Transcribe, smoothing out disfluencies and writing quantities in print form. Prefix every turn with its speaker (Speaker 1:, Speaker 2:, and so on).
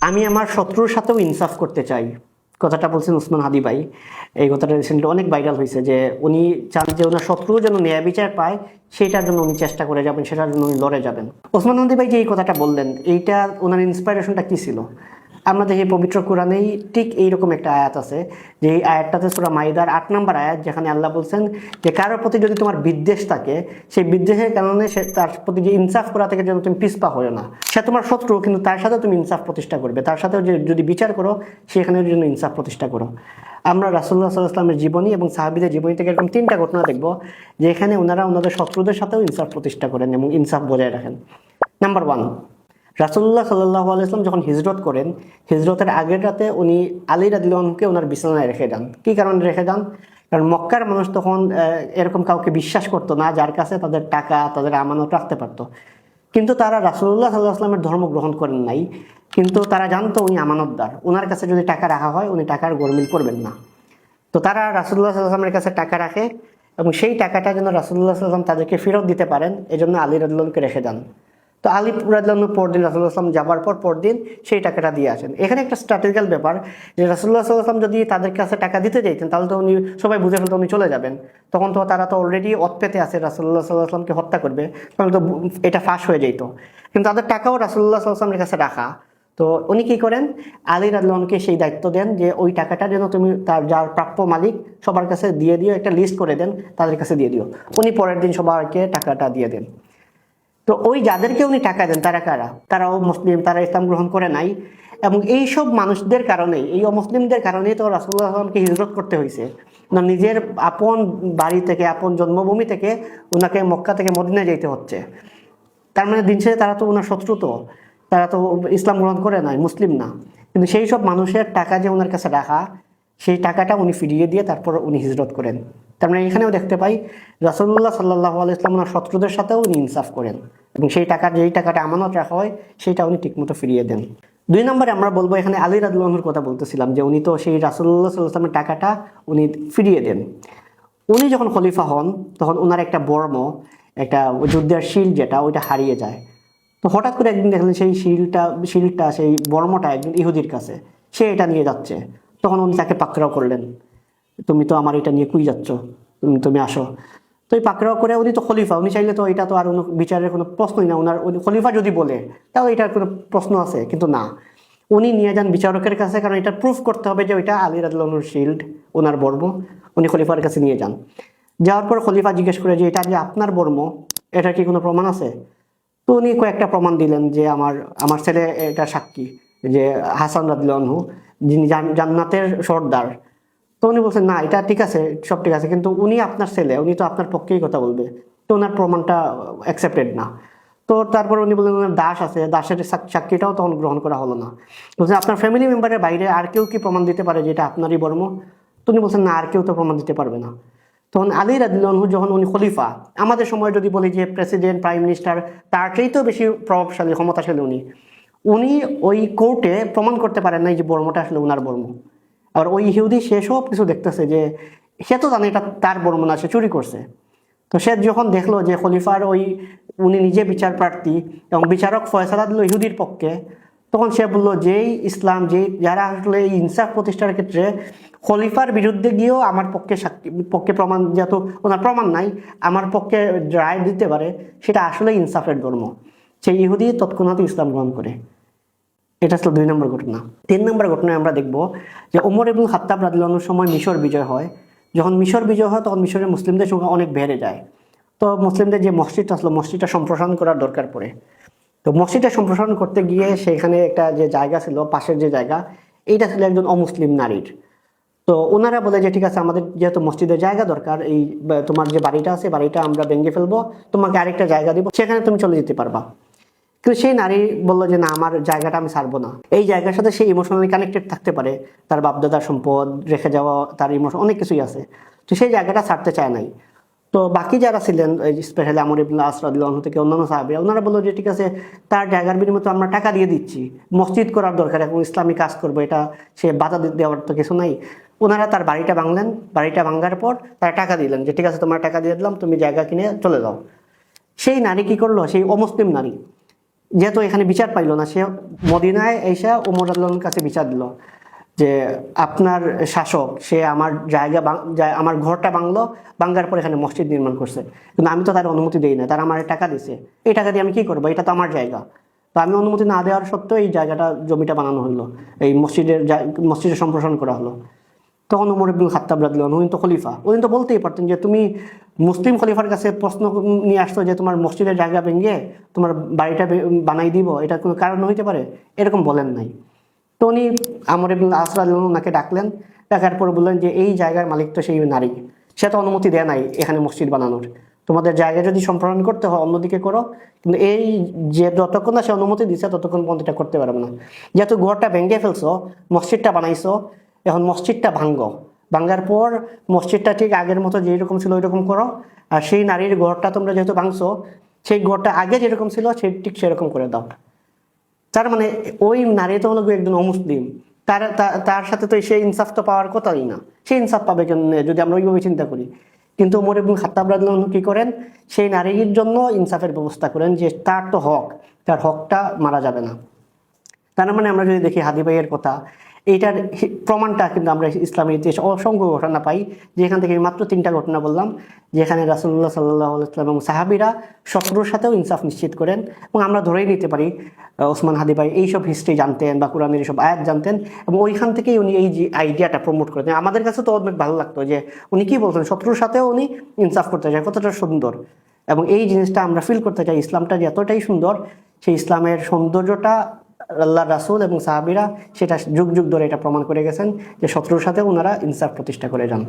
Speaker 1: আমি আমার শত্রুর সাথেও ইনসাফ করতে চাই, কথাটা বলছেন ওসমান হাদি ভাই। এই কথাটা রিসেন্টলি অনেক ভাইরাল হয়েছে যে উনি চান যে ওনার শত্রু যেন ন্যায় বিচার পায়, সেটার জন্য উনি চেষ্টা করে যাবেন, সেটার জন্য উনি লড়ে যাবেন। ওসমান হাদি ভাই যে এই কথাটা বললেন, এইটা ওনার ইন্সপাইরেশনটা কি ছিল? আমরা দেখি পবিত্র কোরআনেই ঠিক এইরকম একটা আয়াত আছে, যে এই আয়াতটাতে সূরা মাইদার 8 নম্বর আয়াত, যেখানে আল্লাহ বলছেন যে কারোর প্রতি যদি তোমার বিদ্বেষ থাকে, সেই বিদ্বেষের কারণে সে তার প্রতি যে ইনসাফ করা থেকে যেন তুমি পিছপা হও না। সে তোমার শত্রু, কিন্তু তার সাথে তুমি ইনসাফ প্রতিষ্ঠা করবে, তার সাথেও যে যদি বিচার করো সেখানে জন্য ইনসাফ প্রতিষ্ঠা করো। আমরা রাসূলুল্লাহ সাল্লাল্লাহু আলাইহি ওয়াসাল্লামের জীবনী এবং সাহাবীদের জীবনী থেকে এরকম 3টা ঘটনা দেখব, যে এখানে ওনারা ওনাদের শত্রুদের সাথেও ইনসাফ প্রতিষ্ঠা করেন এবং ইনসাফ বজায় রাখেন। নাম্বার 1, রাসূলুল্লাহ সাল্লাল্লাহু আলাইহি ওয়াসাল্লাম যখন হিজরত করেন, হিজরতের আগের রাতে উনি আলী রাদিয়াল্লাহু আনহুকে ওনার বিছানায় রেখে দেন। কি কারণে রেখে দেন? কারণ মক্কার মানুষ তখন এরকম কাউকে বিশ্বাস করতো না যার কাছে তাদের টাকা, তাদের আমানত রাখতে পারতো। কিন্তু তারা রাসূলুল্লাহ সাল্লাল্লাহু আলাইহি ওয়াসাল্লামের ধর্ম গ্রহণ করেন নাই, কিন্তু তারা জানতো উনি আমানতদার, ওনার কাছে যদি টাকা রাখা হয় উনি টাকার গরমিল করবেন না। তো তারা রাসূলুল্লাহ সাল্লাল্লাহু আলাইহি ওয়াসাল্লামের কাছে টাকা রাখে, এবং সেই টাকাটা যেন রাসূলুল্লাহ সাল্লাল্লাহু আলাইহি ওয়াসাল্লাম তাদেরকে ফেরত দিতে পারেন, এজন্য আলী রাদিয়াল্লাহু আনহুকে রেখে দেন। তো আলী রাদিয়াল্লাহু আনহু পরদিন রাসূলুল্লাহ সাল্লাল্লাহু আলাইহি ওয়াসাল্লাম যাবার পরদিন সেই টাকাটা দিয়ে আসেন। এখানে একটা স্ট্র্যাটেজিক্যাল ব্যাপার, যে রাসূলুল্লাহ সাল্লাল্লাহু আলাইহি ওয়াসাল্লাম যদি তাদের কাছে টাকা দিতে চাইতেন, তাহলে তো উনি সবাই বুঝে ফেলতো উনি চলে যাবেন, তখন তো তারা তো অলরেডি অতপেতে আছে রাসূলুল্লাহ সাল্লাল্লাহু আলাইহি ওয়াসাল্লামকে হত্যা করবে, তাহলে তো এটা ফাঁস হয়ে যেত। কিন্তু তাদের টাকাও রাসূলুল্লাহ সাল্লাল্লাহু আলাইহি ওয়াসাল্লামের কাছে রাখা। তো উনি কি করেন, আলী রাদিয়াল্লাহু আনহুকে সেই দায়িত্ব দেন যে ওই টাকাটা যেন তুমি তার যার প্রাপ্য মালিক সবার কাছে দিয়ে দিও, একটা লিস্ট করে দেন, তাদের কাছে দিয়ে দিও। উনি পরের দিন সবাইকে টাকাটা দিয়ে দেন। তো ওই যাদেরকে উনি টাকা দেন তারা কারা? তারাও মুসলিম, তারা ইসলাম গ্রহণ করে নাই, এবং এই সব মানুষদের কারণেই, এই অমুসলিমদের কারণেই তো রাসূলুল্লাহ সাল্লাল্লাহু আলাইহি ওয়াসাল্লামকে হিজরত করতে হয়েছে। না, নিজের আপন বাড়ি থেকে, আপন জন্মভূমি থেকে ওনাকে মক্কা থেকে মদিনায় যেতে হচ্ছে। তার মানে দিন শেষে তারা তো ওনার শত্রু, তো তারা তো ইসলাম গ্রহণ করে নাই, মুসলিম না। কিন্তু সেই সব মানুষের টাকা যে ওনার কাছে রাখা, সেই টাকাটা উনি ফিরিয়ে দিয়ে তারপর উনি হিজরত করেন। তার মানে এখানেও দেখতে পাই রাসূলুল্লাহ সাল্লাল্লাহু আলাইহি ওয়াসাল্লাম ওনার শত্রুদের সাথেও উনি ইনসাফ করেন, এবং সেই যেই টাকাটা আমানত রাখা হয় সেটা উনি ঠিকমতো ফিরিয়ে দেন। 2 নম্বরে আমরা বলবো, এখানে আলী রাদিয়াল্লাহু আনহুর কথা বলতেছিলাম, যে উনি তো সেই রাসূলুল্লাহ সাল্লাল্লাহু আলাইহি ওয়াসাল্লামের টাকাটা উনি ফিরিয়ে দেন। উনি যখন খলিফা হন তখন ওনার একটা বর্ম, একটা যুদ্ধের শিল্ড যেটা, ওইটা হারিয়ে যায়। তো হঠাৎ করে একদিন দেখলেন সেই শিলটা সেই বর্মটা একজন ইহুদির কাছে, সে এটা নিয়ে যাচ্ছে। তখন উনি তাকে পাকড়াও করলেন, তুমি তো আমার এটা নিয়ে কুই যাচ্ছ, তুমি আসো। তো এই পাকড়াও করে, উনি তো খলিফা, উনি চাইলে তো এটা তো আর বিচারের কোনো প্রশ্নই না, ওনার খলিফা যদি বলে তাহলে এটার কোনো প্রশ্ন আছে, কিন্তু না, উনি নিয়ে যান বিচারকের কাছে, কারণ এটা প্রুফ করতে হবে যে ওইটা আলী রাদিয়াল্লাহু আনহুর শিল্ড, ওনার বর্ম। উনি খলিফার কাছে নিয়ে যান। যাওয়ার পর খলিফা জিজ্ঞেস করে যে এটা যে আপনার বর্ম, এটা কি কোনো প্রমাণ আছে? তো উনি কয়েকটা প্রমাণ দিলেন, যে আমার আমার ছেলে এটা সাক্ষী, যে হাসান রাদিয়াল্লাহু আনহু, যিনি জান্নাতের সর্দার। তো উনি বলছেন না, এটা ঠিক আছে, সব ঠিক আছে, কিন্তু উনি আপনার ছেলে, উনি তো আপনার পক্ষেই কথা বলবে, তো ওনার প্রমাণটা অ্যাকসেপ্টেড না। তো তারপর উনি বললেন ওনার দাস আছে, দাসের সাক্ষীটাও তখন গ্রহণ করা হলো না। বলছেন আপনার ফ্যামিলি মেম্বারের বাইরে আর কেউ কি প্রমাণ দিতে পারে যে এটা আপনারই বর্ম? তো উনি বলছেন না, আর কেউ তো প্রমাণ দিতে পারবে না। তখন আলী রাদিয়াল্লাহু আনহু যখন উনি খলিফা, আমাদের সময় যদি বলি যে প্রেসিডেন্ট, প্রাইম মিনিস্টার, তার চাইতেও বেশি প্রভাবশালী, ক্ষমতাশালী উনি, উনি ওই কোর্টে প্রমাণ করতে পারেন না যে বর্মটা আসলে ওনার বর্ম। আর ওই ইহুদি সে সব কিছু দেখতেছে, যে সে তো জানে এটা তার বর্ম না, সে চুরি করছে। তো সে যখন দেখলো যে খলিফার উনি নিজে বিচার প্রার্থী এবং বিচারক ফয়সালা দিল ইহুদির পক্ষে, তখন সে বলল যেই ইসলাম, যারা আসলে এই ইনসাফ প্রতিষ্ঠার ক্ষেত্রে খলিফার বিরুদ্ধে গিয়েও আমার পক্ষে প্রমাণ, যেহেতু ওনার প্রমাণ নাই, আমার পক্ষে রায় দিতে পারে, সেটা আসলে ইনসাফের ধর্ম। সেই ইহুদি তৎক্ষণাৎ ইসলাম গ্রহণ করে। এটা ছিল 2 নম্বর ঘটনা। 3 নম্বর ঘটনায় আমরা দেখব যে ওমর ইবনুল খাত্তাব রাদিয়াল্লাহু আনহুর সময় মিশর বিজয় হয়। যখন মিশর বিজয় হয় তখন মিশরের মুসলিমদের সংখ্যা অনেক বেড়ে যায়। তো মুসলিমদের যে মসজিদটা আসলো, মসজিদটা সম্প্রসারণ করার দরকার পড়ে। তো মসজিদটা সম্প্রসারণ করতে গিয়ে সেখানে একটা যে জায়গা ছিল, পাশের যে জায়গা, এইটা ছিল একজন অমুসলিম নারীর। তো ওনারা বলে যে ঠিক আছে, আমাদের যেহেতু মসজিদের জায়গা দরকার, এই তোমার যে বাড়িটা আছে, বাড়িটা আমরা ভেঙে ফেলবো, তোমাকে আরেকটা জায়গা দিব, সেখানে তুমি চলে যেতে পারবা। কিন্তু সেই নারী বললো যে না, আমার জায়গাটা আমি ছাড়বো না। এই জায়গার সাথে সে ইমোশনালি কানেক্টেড থাকতে পারে, তার বাপদাদার সম্পদ রেখে যাওয়া, তার ইমোশন অনেক কিছুই আছে, তো সেই জায়গাটা ছাড়তে চায় নাই। তো বাকি যারা ছিলেন, স্পেশালি আমর ইবনে আস রাদিয়াল্লাহু আনহু থেকে অন্যান্য সাহাবীরা, ওনারা বললো যে ঠিক আছে, তার জায়গার বিনিময়ে তো আমরা টাকা দিয়ে দিচ্ছি, মসজিদ করার দরকার, এখন ইসলামী কাজ করবো, এটা সে বাধা দেওয়ার তো কিছু নাই। ওনারা তার বাড়িটা ভাঙলেন, বাড়িটা ভাঙার পর তারা টাকা দিলেন, যে ঠিক আছে তোমার টাকা দিয়ে দিলাম, তুমি জায়গা কিনে চলে যাও। সেই নারী কি করলো, সেই অমুসলিম নারী যেহেতু এখানে বিচার পাইলো না, সে মদিনায় এসে ওমর রাদিয়াল্লাহু আনহুর কাছে বিচার দিল যে আপনার শাসক সে আমার জায়গা আমার ঘরটা ভাঙার পর এখানে মসজিদ নির্মাণ করছে, কিন্তু আমি তো তার অনুমতি দিই না, তারা আমার টাকা দিছে, এই টাকা দিয়ে আমি কি করবো, এটা তো আমার জায়গা। তো আমি অনুমতি না দেওয়ার সত্ত্বেও এই জায়গাটা জমিটা বানানো হলো, এই মসজিদের সম্প্রসারণ করা হলো। তখন ওমর ইবনুল খাত্তাব রাদিয়াল্লাহু আনহু, উনি তো খলিফা, উনি তো বলতেই পারতেন যে তুমি মুসলিম খলিফার কাছে প্রশ্ন নিয়ে আসতো যে তোমার মসজিদের জায়গা ভেঙে তোমার বাড়িটা বানাই দিব, এটা কোনো কারণ হইতে পারে, এরকম বলেন নাই। তো উনি আমর ইবনুল আস রাদিয়াল্লাহু আনহু ওনাকে ডাকলেন, ডাকার পর বললেন যে এই জায়গার মালিক তো সেই নারী, সে তো অনুমতি দেয় নাই এখানে মসজিদ বানানোর, তোমাদের জায়গা যদি সম্প্রসারণ করতে হয় অন্যদিকে করো, কিন্তু এই যে যতক্ষণ না সে অনুমতি দিচ্ছে ততক্ষণ পর্যন্ত এটা করতে পারবে না। যেহেতু ঘরটা ভেঙে ফেলছো, মসজিদটা বানাইছো, এখন মসজিদটা ভাঙ্গার পর মসজিদটা ঠিক আগের মতো যেরকম ছিল ওইরকম করো, আর সেই নারীর ঘরটা তোমরা যেহেতু ভাঙছো, সেই ঘরটা আগে যেরকম ছিল সে ঠিক সেরকম করে দাও। তার মানে ওই নারী তো হলো একজন অমুসলিম, তার সাথে তো সেই ইনসাফ তো পাওয়ার কথাই না, সেই ইনসাফ পাবে কেন যদি আমরা ওইভাবে চিন্তা করি। কিন্তু ওমর ইবনুল খাত্তাব রাদিয়াল্লাহু আনহু কি করেন, সেই নারীর জন্য ইনসাফের ব্যবস্থা করেন যে তার তো হক, তার হকটা মারা যাবে না। তার মানে আমরা যদি দেখি হাদি ভাইয়ের কথা, এইটার প্রমাণটা কিন্তু আমরা ইসলামের ইতিহাসে অসংখ্য ঘটনা পাই, যেখান থেকে মাত্র 3টা ঘটনা বললাম, যেখানে রাসূলুল্লাহ সাল্লাল্লাহু আলাইহি ওয়াসাল্লাম এবং সাহাবীরা শত্রুর সাথেও ইনসাফ নিশ্চিত করেন। এবং আমরা ধরেই নিতে পারি ওসমান হাদি ভাই এইসব হিস্ট্রি জানতেন বা কোরআনের এইসব আয়াত জানতেন, এবং ওইখান থেকেই উনি এই যে আইডিয়াটা প্রমোট করতেন। আমাদের কাছে তো অনেক ভালো লাগতো যে উনি কি বলতেন, শত্রুর সাথেও উনি ইনসাফ করতে চায়, কতটা সুন্দর। এবং এই জিনিসটা আমরা ফিল করতে চাই, ইসলামটা যে এতটাই সুন্দর, সেই ইসলামের সৌন্দর্যটা আল্লাহ রাসূল এবং সাহাবীরা সেটা যুগ যুগ ধরে এটা প্রমাণ করে গেছেন যে শত্রুর সাথে ওনারা ইনসাফ প্রতিষ্ঠা করে যান।